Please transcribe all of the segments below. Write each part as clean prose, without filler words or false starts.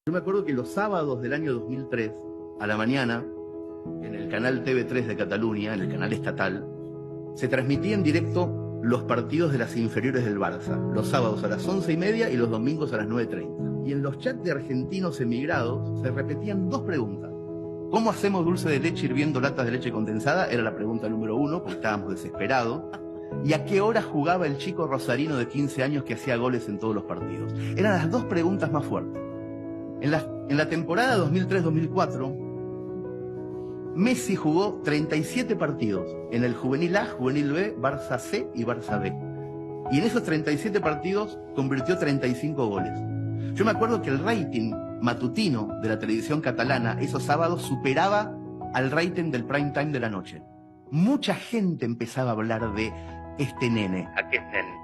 Yo me acuerdo que los sábados del año 2003, a la mañana, en el canal TV3 de Cataluña, en el canal estatal, se transmitía en directo los partidos de las inferiores del Barça, los sábados a las 11:30 y los domingos a las 9:30. Y en los chats de argentinos emigrados se repetían dos preguntas. ¿Cómo hacemos dulce de leche hirviendo latas de leche condensada? Era la pregunta número uno, porque estábamos desesperados. ¿Y a qué hora jugaba el chico rosarino de 15 años que hacía goles en todos los partidos? Eran las dos preguntas más fuertes. En la temporada 2003-2004, Messi jugó 37 partidos en el Juvenil A, Juvenil B, Barça C y Barça B. Y en esos 37 partidos convirtió 35 goles. Yo me acuerdo que el rating matutino de la televisión catalana esos sábados superaba al rating del prime time de la noche. Mucha gente empezaba a hablar de este nene. ¿A qué nene?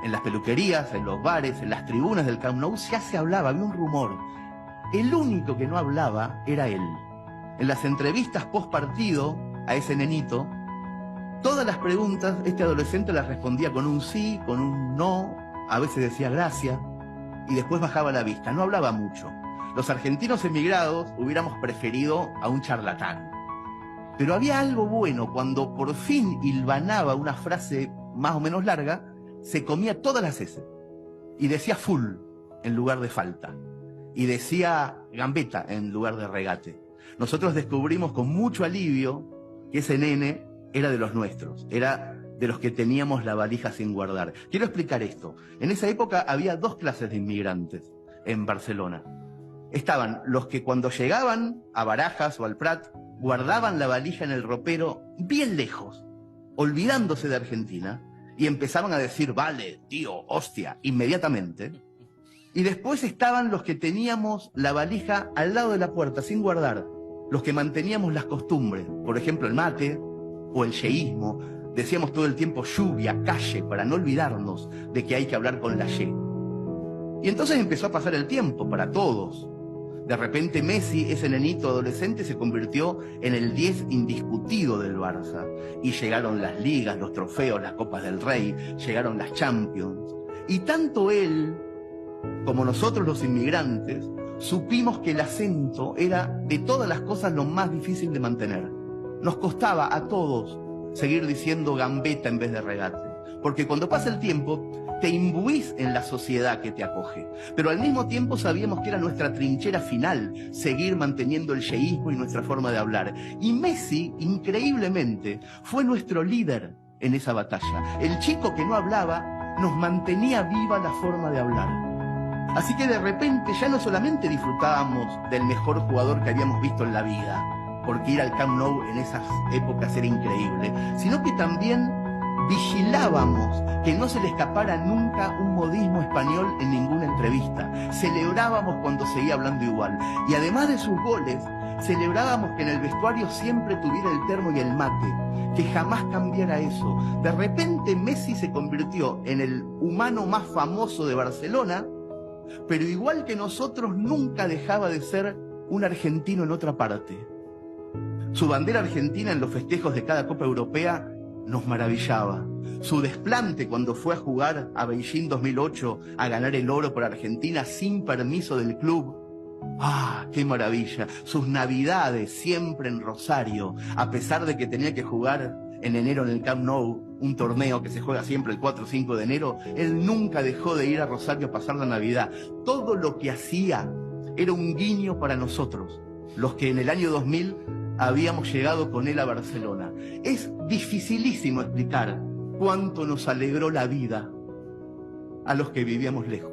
En las peluquerías, en los bares, en las tribunas del Camp Nou ya se hablaba, había un rumor. El único que no hablaba era él. En las entrevistas post partido a ese nenito, todas las preguntas este adolescente las respondía con un sí, con un no, a veces decía gracias y después bajaba la vista, no hablaba mucho. Los argentinos emigrados hubiéramos preferido a un charlatán. Pero había algo bueno, cuando por fin hilvanaba una frase más o menos larga, se comía todas las S y decía full en lugar de falta. Y decía gambeta en lugar de regate. Nosotros descubrimos con mucho alivio que ese nene era de los nuestros, era de los que teníamos la valija sin guardar. Quiero explicar esto. En esa época había dos clases de inmigrantes en Barcelona. Estaban los que cuando llegaban a Barajas o al Prat, guardaban la valija en el ropero bien lejos, olvidándose de Argentina, y empezaban a decir, vale, tío, hostia, inmediatamente. Y después estaban los que teníamos la valija al lado de la puerta, sin guardar. Los que manteníamos las costumbres, por ejemplo el mate o el yeísmo. Decíamos todo el tiempo lluvia, calle, para no olvidarnos de que hay que hablar con la ye. Y entonces empezó a pasar el tiempo para todos. De repente Messi, ese nenito adolescente, se convirtió en el 10 indiscutido del Barça. Y llegaron las ligas, los trofeos, las Copas del Rey, llegaron las Champions. Y tanto él como nosotros los inmigrantes, supimos que el acento era de todas las cosas lo más difícil de mantener. Nos costaba a todos seguir diciendo gambeta en vez de regate, porque cuando pasa el tiempo te imbuís en la sociedad que te acoge, pero al mismo tiempo sabíamos que era nuestra trinchera final, seguir manteniendo el yeísmo y nuestra forma de hablar. Y Messi, increíblemente, fue nuestro líder en esa batalla. El chico que no hablaba nos mantenía viva la forma de hablar. Así que de repente ya no solamente disfrutábamos del mejor jugador que habíamos visto en la vida, porque ir al Camp Nou en esas épocas era increíble, sino que también vigilábamos que no se le escapara nunca un modismo español en ninguna entrevista. Celebrábamos cuando seguía hablando igual. Y además de sus goles, celebrábamos que en el vestuario siempre tuviera el termo y el mate, que jamás cambiara eso. De repente Messi se convirtió en el humano más famoso de Barcelona, pero igual que nosotros nunca dejaba de ser un argentino en otra parte. Su bandera argentina en los festejos de cada Copa Europea nos maravillaba. Su desplante cuando fue a jugar a Beijing 2008 a ganar el oro por Argentina sin permiso del club. ¡Ah, qué maravilla! Sus navidades siempre en Rosario, a pesar de que tenía que jugar en enero en el Camp Nou, un torneo que se juega siempre el 4 o 5 de enero, él nunca dejó de ir a Rosario a pasar la Navidad. Todo lo que hacía era un guiño para nosotros, los que en el año 2000 habíamos llegado con él a Barcelona. Es dificilísimo explicar cuánto nos alegró la vida a los que vivíamos lejos.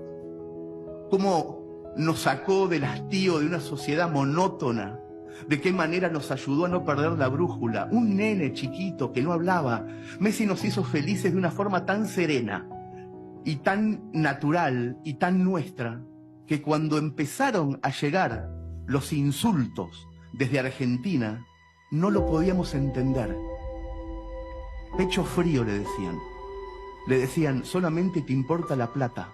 Cómo nos sacó del hastío de una sociedad monótona. De qué manera nos ayudó a no perder la brújula. Un nene chiquito que no hablaba. Messi nos hizo felices de una forma tan serena y tan natural y tan nuestra, que cuando empezaron a llegar los insultos desde Argentina, no lo podíamos entender. Pecho frío le decían. Le decían, solamente te importa la plata.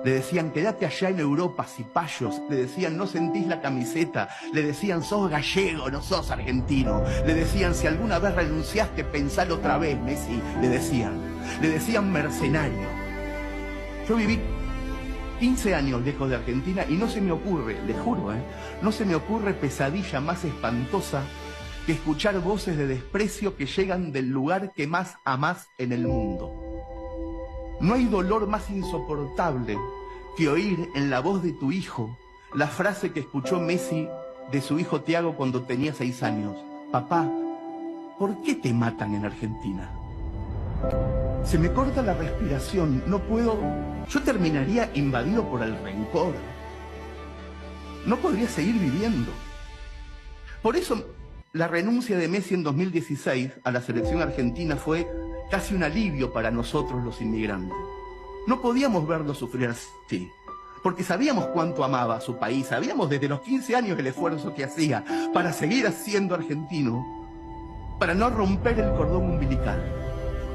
Le decían, quédate allá en Europa, cipayos. Le decían, no sentís la camiseta. Le decían, sos gallego, no sos argentino. Le decían, si alguna vez renunciaste, pensalo otra vez, Messi. Le decían mercenario. Yo viví 15 años lejos de Argentina y no se me ocurre, les juro, no se me ocurre pesadilla más espantosa que escuchar voces de desprecio que llegan del lugar que más amás en el mundo. No hay dolor más insoportable que oír en la voz de tu hijo la frase que escuchó Messi de su hijo Thiago cuando tenía 6 años. Papá, ¿por qué te matan en Argentina? Se me corta la respiración, no puedo... Yo terminaría invadido por el rencor. No podría seguir viviendo. Por eso, la renuncia de Messi en 2016 a la selección argentina fue casi un alivio para nosotros los inmigrantes. No podíamos verlo sufrir así, porque sabíamos cuánto amaba a su país, sabíamos desde los 15 años el esfuerzo que hacía para seguir siendo argentino, para no romper el cordón umbilical.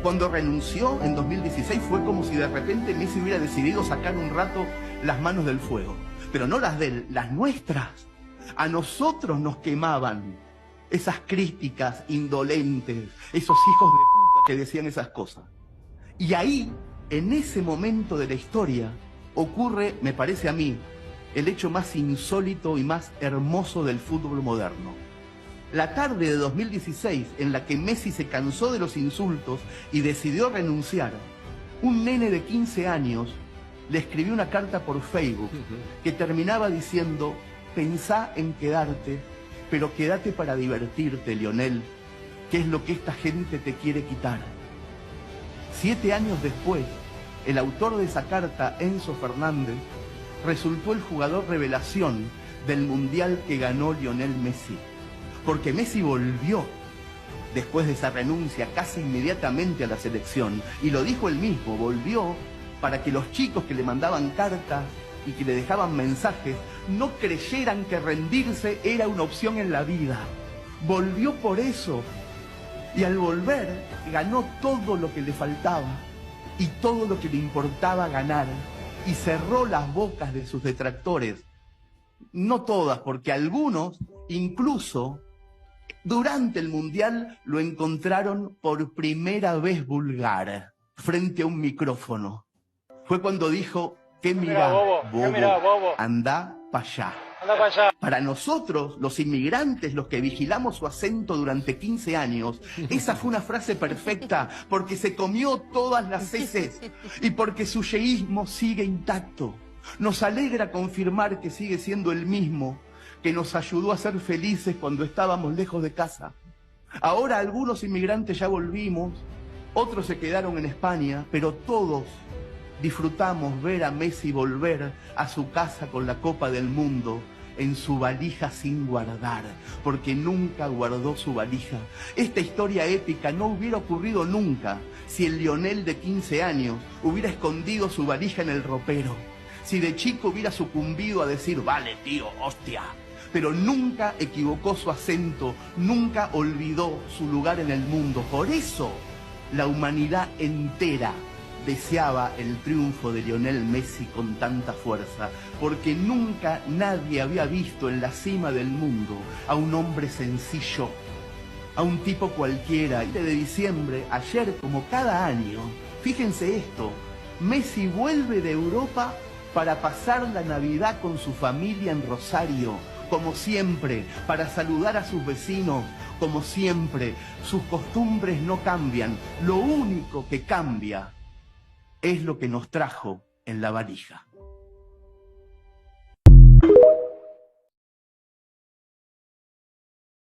Cuando renunció en 2016 fue como si de repente Messi hubiera decidido sacar un rato las manos del fuego, pero no las de él, las nuestras. A nosotros nos quemaban esas críticas indolentes, esos hijos de puta que decían esas cosas. Y ahí, en ese momento de la historia, ocurre, me parece a mí, el hecho más insólito y más hermoso del fútbol moderno. La tarde de 2016, en la que Messi se cansó de los insultos y decidió renunciar, un nene de 15 años le escribió una carta por Facebook que terminaba diciendo: pensá en quedarte, pero quédate para divertirte, Lionel, que es lo que esta gente te quiere quitar. 7 años después, el autor de esa carta, Enzo Fernández, resultó el jugador revelación del Mundial que ganó Lionel Messi. Porque Messi volvió, después de esa renuncia, casi inmediatamente a la selección. Y lo dijo él mismo, volvió para que los chicos que le mandaban cartas y que le dejaban mensajes no creyeran que rendirse era una opción en la vida. Volvió por eso. Y al volver, ganó todo lo que le faltaba y todo lo que le importaba ganar. Y cerró las bocas de sus detractores. No todas, porque algunos, incluso durante el Mundial, lo encontraron por primera vez vulgar, frente a un micrófono. Fue cuando dijo: ¿qué mirá, bobo? Andá para allá. Para nosotros, los inmigrantes, los que vigilamos su acento durante 15 años, esa fue una frase perfecta, porque se comió todas las heces y porque su yeísmo sigue intacto. Nos alegra confirmar que sigue siendo el mismo que nos ayudó a ser felices cuando estábamos lejos de casa. Ahora algunos inmigrantes ya volvimos, otros se quedaron en España, pero todos disfrutamos ver a Messi volver a su casa con la Copa del Mundo en su valija sin guardar, porque nunca guardó su valija. Esta historia épica no hubiera ocurrido nunca si el Lionel de 15 años hubiera escondido su valija en el ropero, si de chico hubiera sucumbido a decir: vale tío, hostia. Pero nunca equivocó su acento, nunca olvidó su lugar en el mundo. Por eso la humanidad entera deseaba el triunfo de Lionel Messi con tanta fuerza, porque nunca nadie había visto en la cima del mundo a un hombre sencillo, a un tipo cualquiera. Y de diciembre, ayer como cada año, fíjense esto, Messi vuelve de Europa para pasar la Navidad con su familia en Rosario, como siempre, para saludar a sus vecinos, como siempre. Sus costumbres no cambian, lo único que cambia es lo que nos trajo en la valija.